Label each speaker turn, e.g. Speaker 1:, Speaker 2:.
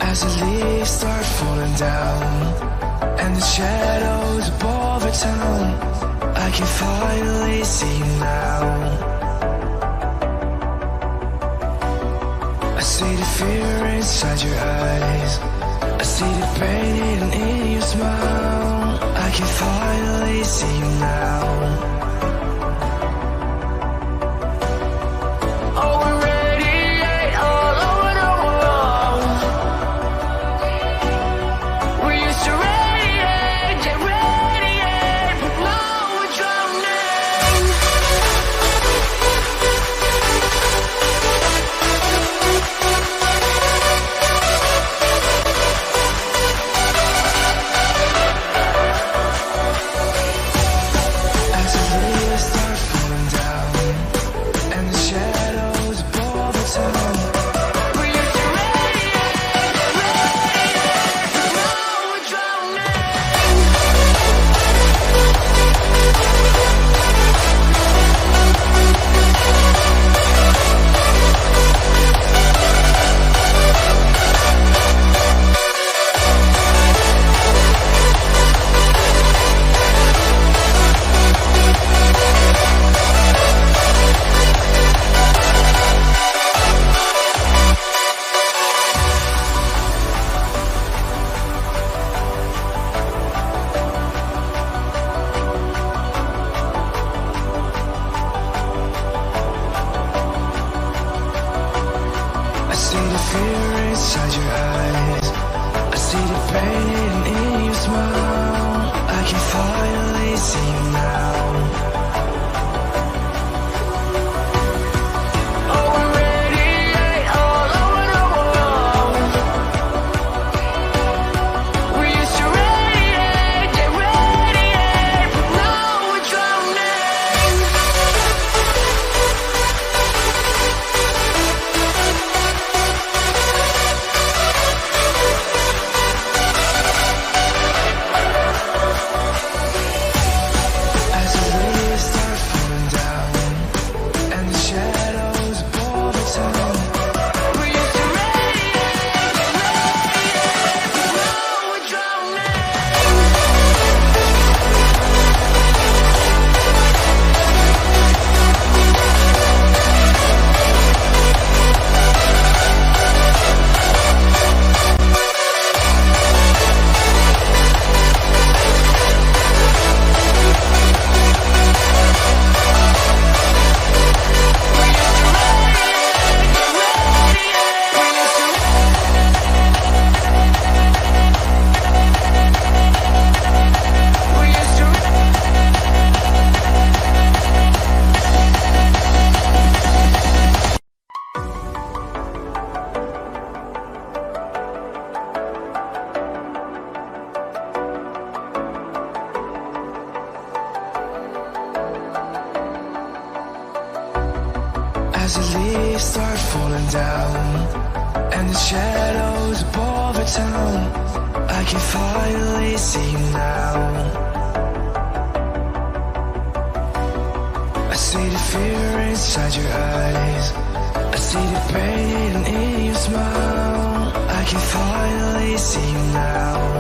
Speaker 1: As the leaves start falling down and the shadows above the town, I can finally see you now. I see the fear inside your eyes, I see the pain hidden in your smile. I can finally see you now. As the leaves start falling down and the shadows above the town, I can finally see you now. I see the fear inside your eyes, I see the pain hidden in your smile. I can finally see you now.